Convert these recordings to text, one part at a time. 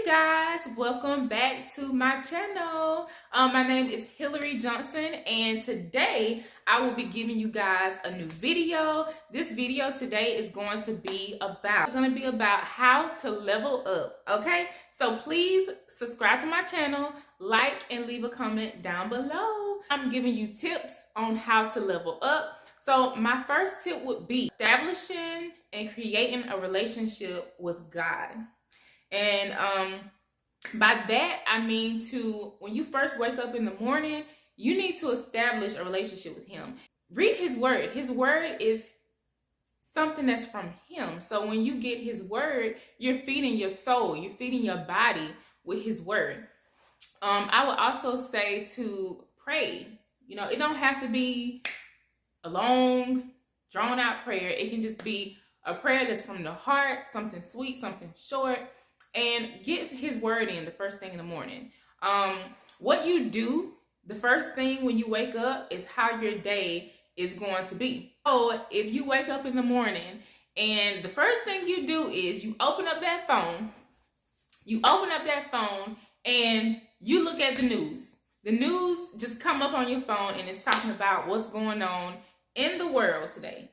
Guys, welcome back to my channel. My name is Hillary Johnson, and today I will be giving you guys a new video. This video today is going to be about how to level up. Okay, so please subscribe to my channel, like, and leave a comment down below. I'm giving you tips on how to level up. So my first tip would be establishing and creating a relationship with God. And by that, I mean when you first wake up in the morning, you need to establish a relationship with Him. Read His Word. His Word is something that's from Him. So when you get His Word, you're feeding your soul, you're feeding your body with His Word. I would also say to pray. You know, it don't have to be a long, drawn out prayer. It can just be a prayer that's from the heart, something sweet, something short. And get His Word in the first thing in the morning. What you do the first thing when you wake up is how your day is going to be. So if you wake up in the morning and the first thing you do is you open up that phone, and you look at the news. The news just come up on your phone and it's talking about what's going on in the world today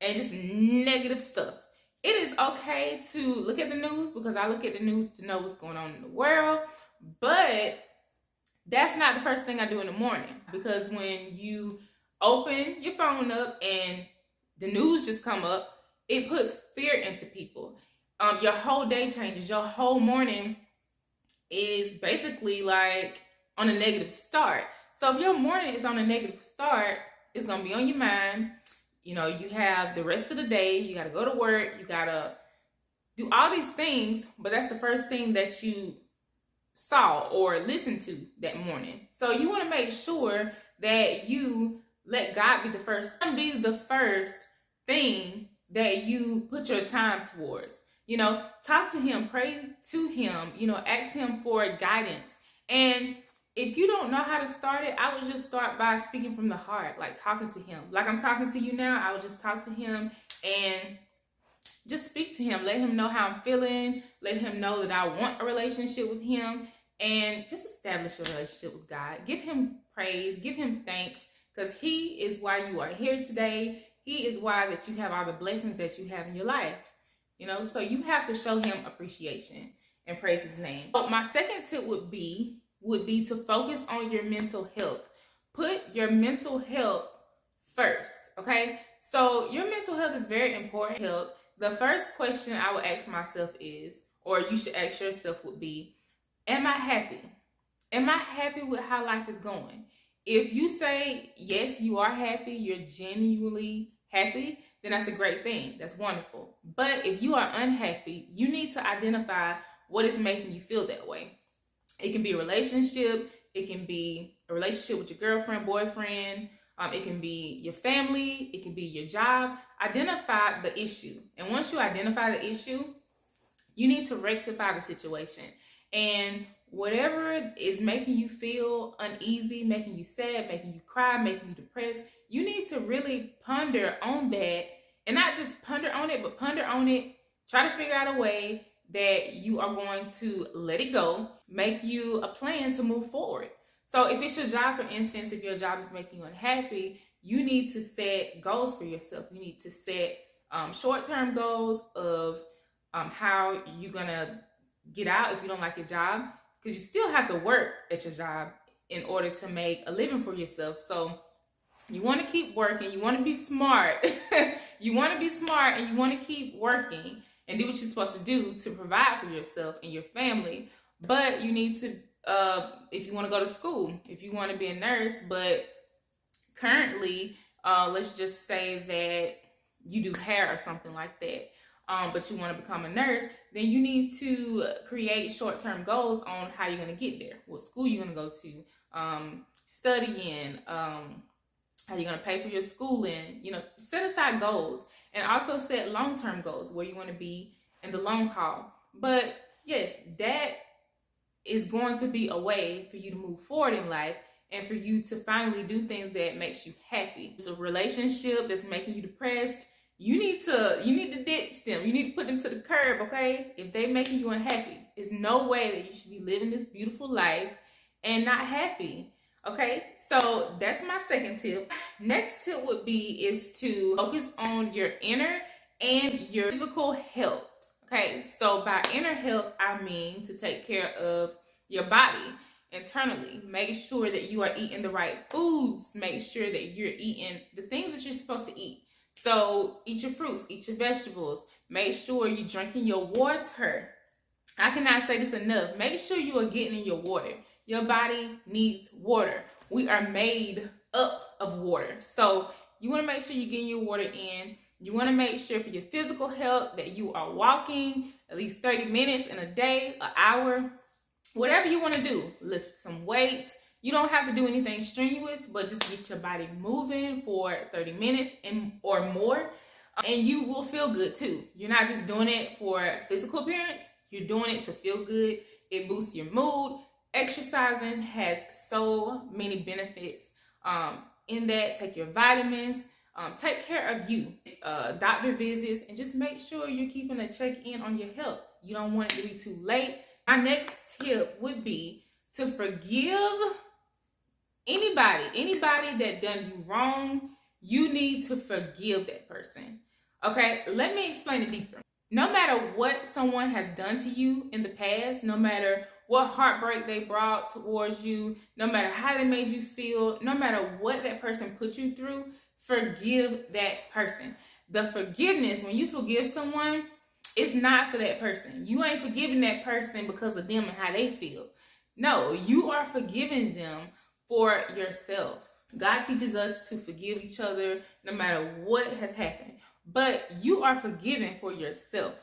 and just negative stuff. It is okay to look at the news because I look at the news to know what's going on in the world, but that's not the first thing I do in the morning, because when you open your phone up and the news just come up, it puts fear into people. Your whole day changes. Your whole morning is basically like on a negative start. So if your morning is on a negative start, it's going to be on your mind. You know, you have the rest of the day, you got to go to work, you got to do all these things, but that's the first thing that you saw or listened to that morning. So you want to make sure that you let God be the first thing that you put your time towards. You know, talk to Him, pray to Him, you know, ask Him for guidance. And if you don't know how to start it, I would just start by speaking from the heart, like talking to Him. Like I'm talking to you now, I would just talk to Him and just speak to Him. Let Him know how I'm feeling. Let Him know that I want a relationship with Him. And just establish a relationship with God. Give Him praise. Give Him thanks. Because He is why you are here today. He is why that you have all the blessings that you have in your life. You know, so you have to show Him appreciation and praise His name. But my second tip would be to focus on your mental health. Put your mental health first, okay? So your mental health is very important. The first question I would ask myself is, or you should ask yourself would be, am I happy? Am I happy with how life is going? If you say, yes, you are happy, you're genuinely happy, then that's a great thing. That's wonderful. But if you are unhappy, you need to identify what is making you feel that way. It can be a relationship. It can be a relationship with your girlfriend, boyfriend. It can be your family. It can be your job. Identify the issue. And once you identify the issue, you need to rectify the situation. And whatever is making you feel uneasy, making you sad, making you cry, making you depressed, you need to really ponder on that. And not just ponder on it, but ponder on it. Try to figure out a way that you are going to let it go, make you a plan to move forward. So if it's your job, for instance, if your job is making you unhappy, you need to set goals for yourself. You need to set short-term goals of how you're going to get out if you don't like your job, because you still have to work at your job in order to make a living for yourself. So you want to keep working. You want to be smart. You want to be smart, and you want to keep working and do what you're supposed to do to provide for yourself and your family. But you need to, if you want to go to school, if you want to be a nurse, but currently, let's just say that you do hair or something like that, but you want to become a nurse, then you need to create short-term goals on how you're going to get there, what school you're going to go to, studying, how you're going to pay for your schooling. You know, set aside goals. And also set long-term goals where you want to be in the long haul. But yes, that is going to be a way for you to move forward in life and for you to finally do things that makes you happy. It's a relationship that's making you depressed. You need to ditch them. You need to put them to the curb, okay? If they're making you unhappy, It's no way that you should be living this beautiful life and not happy. Okay, so that's my second tip. Next tip would be is to focus on your inner and your physical health. Okay, so by inner health, I mean to take care of your body internally. Make sure that you are eating the right foods. Make sure that you're eating the things that you're supposed to eat. So eat your fruits, eat your vegetables. Make sure you're drinking your water. I cannot say this enough. Make sure you are getting in your water. Your body needs water. We are made up of water. So you want to make sure you're getting your water in. You want to make sure for your physical health that you are walking at least 30 minutes in a day, an hour, whatever you want to do. Lift some weights. You don't have to do anything strenuous, but just get your body moving for 30 minutes or more. And you will feel good too. You're not just doing it for physical appearance. You're doing it to feel good. It boosts your mood. Exercising has so many benefits in that. Take your vitamins. Take care of you. Doctor visits. And just make sure you're keeping a check-in on your health. You don't want it to be too late. My next tip would be to forgive anybody that done you wrong. You need to forgive that person. Okay, let me explain it deeper. No matter what someone has done to you in the past, no matter what heartbreak they brought towards you, no matter how they made you feel, no matter what that person put you through, forgive that person. The forgiveness, when you forgive someone, it's not for that person. You ain't forgiving that person because of them and how they feel. No, you are forgiving them for yourself. God teaches us to forgive each other no matter what has happened. But you are forgiven for yourself.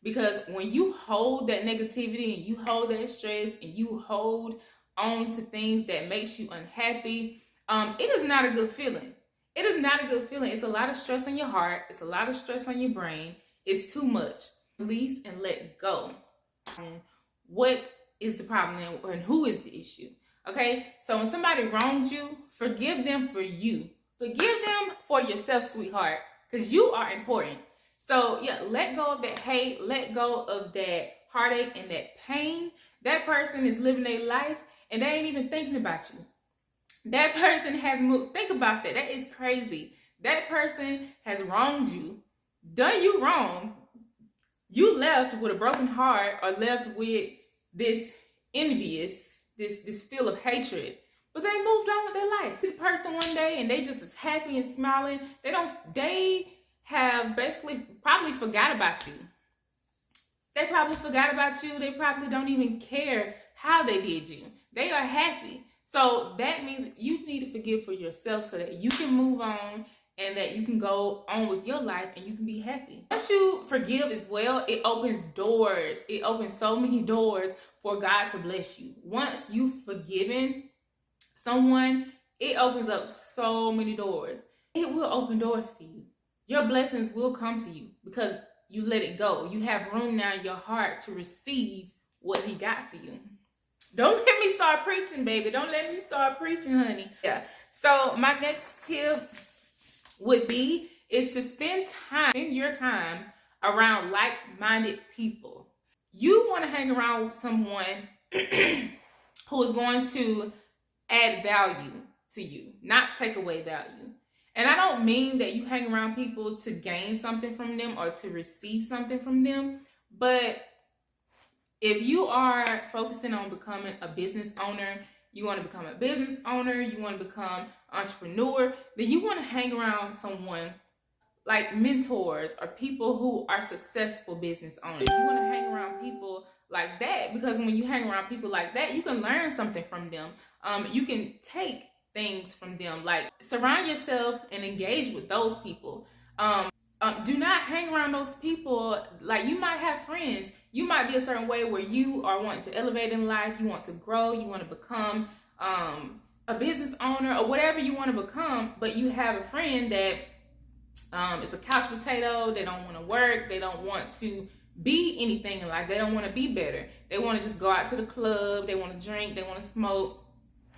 Because when you hold that negativity and you hold that stress and you hold on to things that makes you unhappy, it is not a good feeling. It is not a good feeling. It's a lot of stress on your heart. It's a lot of stress on your brain. It's too much. Release and let go. What is the problem and who is the issue? Okay, so when somebody wrongs you, forgive them for you. Forgive them for yourself, sweetheart, because you are important. So yeah, let go of that hate, let go of that heartache and that pain. That person is living their life and they ain't even thinking about you. That person has moved. Think about that. That is crazy. That person has wronged you, done you wrong. You left with a broken heart or left with this this feel of hatred. But they moved on with their life. This person one day and they just as happy and smiling. They have basically probably forgot about you. They probably forgot about you. They probably don't even care how they did you. They are happy. So that means you need to forgive for yourself so that you can move on and that you can go on with your life and you can be happy. Once you forgive as well, it opens doors. It opens so many doors for God to bless you. Once you've forgiven someone, it opens up so many doors. It will open doors for you. Your blessings will come to you because you let it go. You have room now in your heart to receive what He got for you. Don't let me start preaching, baby. Don't let me start preaching, honey. Yeah. So my next tip would be is to spend your time around like-minded people. You want to hang around with someone who is going to add value to you, not take away value. And I don't mean that you hang around people to gain something from them or to receive something from them, but if you are focusing on becoming a business owner, you want to become a business owner, you want to become an entrepreneur, then you want to hang around someone like mentors or people who are successful business owners. You want to hang around people like that because when you hang around people like that, you can learn something from them. You can take things from them. Like, surround yourself and engage with those people. Do not hang around those people. Like, you might have friends. You might be a certain way where you are wanting to elevate in life. You want to grow. You want to become a business owner or whatever you want to become. But you have a friend that is a couch potato. They don't want to work. They don't want to be anything in life. They don't want to be better. They want to just go out to the club. They want to drink. They want to smoke.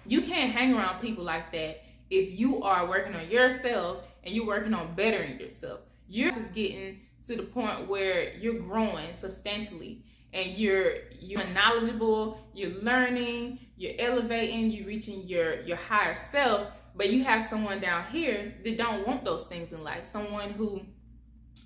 You can't hang around people like that if you are working on yourself and you're working on bettering yourself. You're just getting to the point where you're growing substantially and you're knowledgeable, you're learning, you're elevating, you're reaching your higher self, but you have someone down here that don't want those things in life, someone who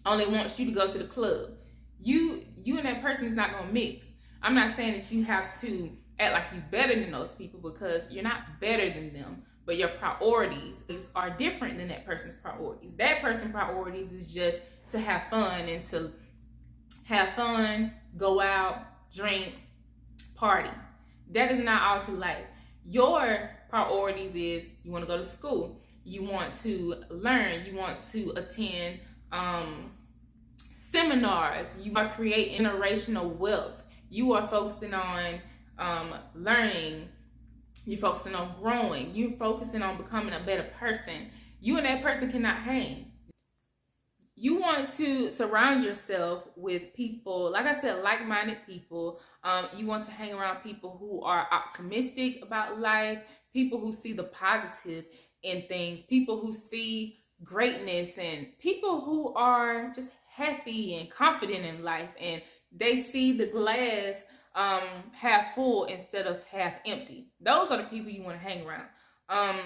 only wants you to go to the club. You and that person is not gonna mix. I'm not saying that you have to act like you're better than those people, because you're not better than them, but your priorities are different than that person's priorities. That person's priorities is just to have fun, and to have fun, go out, drink, party. That is not all to life. Your priorities is you want to go to school, you want to learn, you want to attend seminars, you are creating generational wealth, you are focusing on learning, you're focusing on growing, you're focusing on becoming a better person. You and that person cannot hang. You want to surround yourself with people, like I said, like-minded people. You want to hang around people who are optimistic about life, people who see the positive in things, people who see greatness, and people who are just happy and confident in life, and they see the glass half full instead of half empty. Those are the people you want to hang around.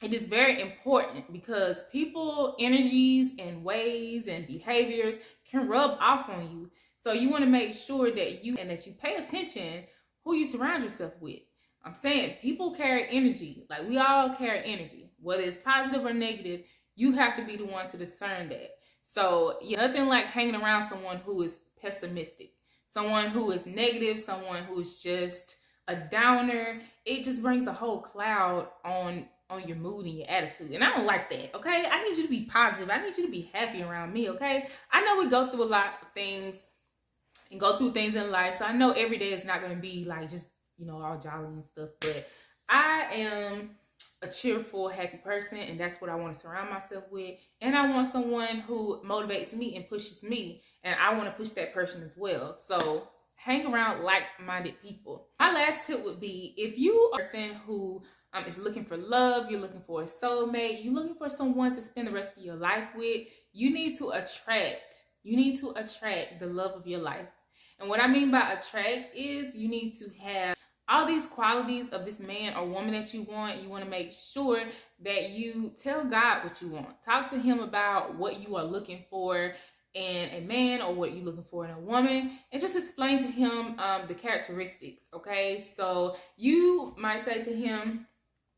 It is very important, because people, energies, and ways and behaviors can rub off on you. So you want to make sure that you pay attention who you surround yourself with. I'm saying people carry energy. Like, we all carry energy, whether it's positive or negative. You have to be the one to discern that. So nothing like hanging around someone who is pessimistic, someone who is negative, someone who is just a downer. It just brings a whole cloud on your mood and your attitude, and I don't like that. Okay, I need you to be positive. I need you to be happy around me. Okay, I know we go through a lot of things and go through things in life, so I know every day is not going to be like just all jolly and stuff, but I am a cheerful, happy person, and that's what I want to surround myself with. And I want someone who motivates me and pushes me, and I want to push that person as well. So hang around like-minded people. My last tip would be, if you are a person who is looking for love, you're looking for a soulmate, you're looking for someone to spend the rest of your life with, you need to attract the love of your life. And what I mean by attract is, you need to have all these qualities of this man or woman that you want. You want to make sure that you tell God what you want. Talk to him about what you are looking for in a man, or what you're looking for in a woman, and just explain to him the characteristics. Okay, so you might say to him,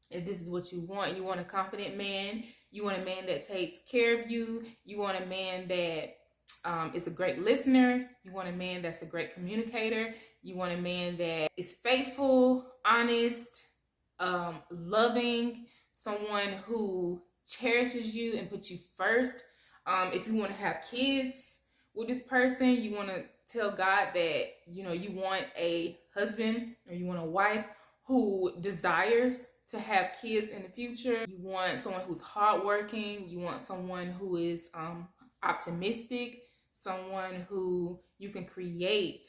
if this is what you want a confident man, you want a man that takes care of you, you want a man that is a great listener, you want a man that's a great communicator, you want a man that is faithful, honest, loving, someone who cherishes you and puts you first. If you want to have kids with this person, you want to tell God that you want a husband, or you want a wife who desires to have kids in the future. You want someone who's hardworking. You want someone who is optimistic, someone who you can create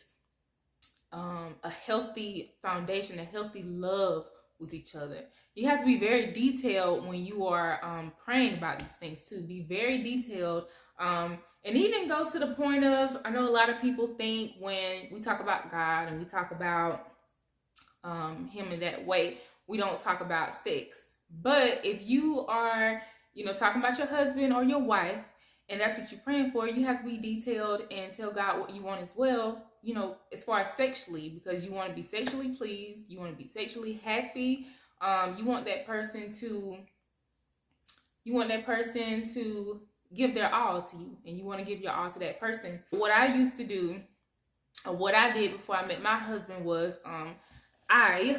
a healthy foundation, a healthy love with each other. You have to be very detailed when you are praying about these things too. Be very detailed, and even go to the point of, I know a lot of people think when we talk about God and we talk about him in that way, we don't talk about sex. But if you are, talking about your husband or your wife, and that's what you're praying for, you have to be detailed and tell God what you want as well, as far as sexually, because you want to be sexually pleased, you want to be sexually happy. You want that person to give their all to you, and you want to give your all to that person. What I used to do, or what I did before I met my husband, was I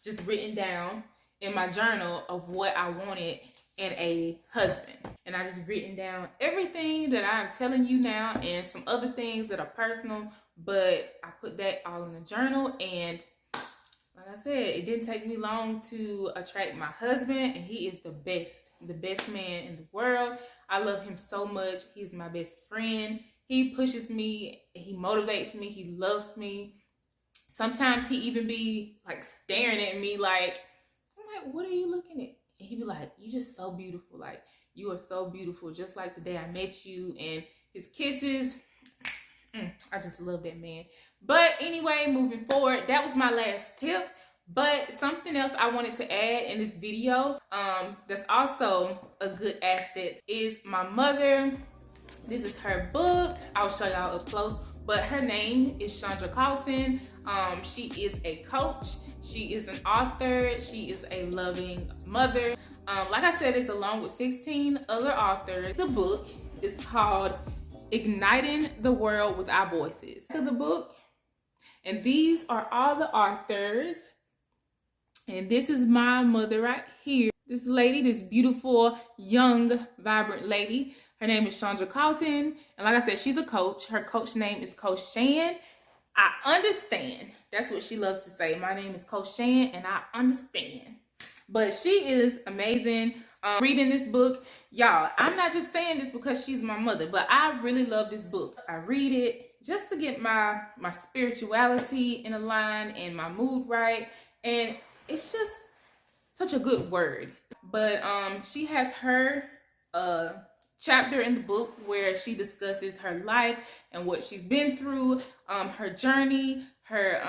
just written down in my journal of what I wanted in a husband. And I just written down everything that I'm telling you now, and some other things that are personal, but I put that all in a journal. And like I said, it didn't take me long to attract my husband, and he is the best man in the world. I love him so much. He's my best friend. He pushes me, he motivates me, he loves me. Sometimes he even be like staring at me like, I'm like, what are you looking at? And he'd be like, you're just so beautiful. Like, you are so beautiful, just like the day I met you. And his kisses, I just love that man. But anyway, moving forward, that was my last tip. But something else I wanted to add in this video that's also a good asset is my mother. This is her book. I'll show y'all up close. But her name is Chandra Carlton. She is a coach. She is an author. She is a loving mother. Like I said, it's along with 16 other authors. The book is called Igniting the World with Our Voices. The book, and these are all the authors. And this is my mother right here. This lady, this beautiful, young, vibrant lady. Her name is Chandra Carlton. And like I said, she's a coach. Her coach name is Coach Shan. I understand. That's what she loves to say. My name is Coach Shan, and I understand. But she is amazing. Reading this book, y'all, I'm not just saying this because she's my mother, but I really love this book. I read it just to get my spirituality in a line and my mood right. And it's just such a good word. But she has her chapter in the book where she discusses her life and what she's been through, her journey, her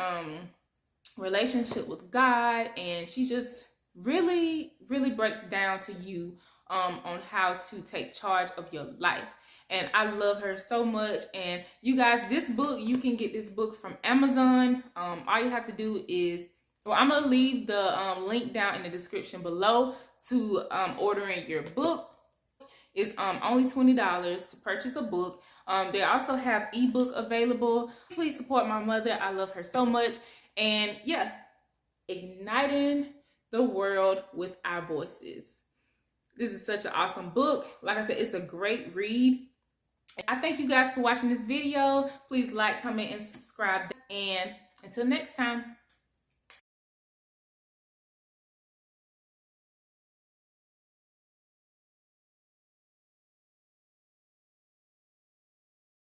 relationship with God, and she just really breaks down to you on how to take charge of your life. And I love her so much. And you guys, this book, you can get this book from Amazon. All you have to do is, well, I'm gonna leave the link down in the description below to ordering your book. It's only $20 to purchase a book. They also have ebook available. Please support my mother. I love her so much. And yeah, igniting the world with our voices. This is such an awesome book. Like I said, it's a great read. I thank you guys for watching this video. Please like, comment, and subscribe. And until next time.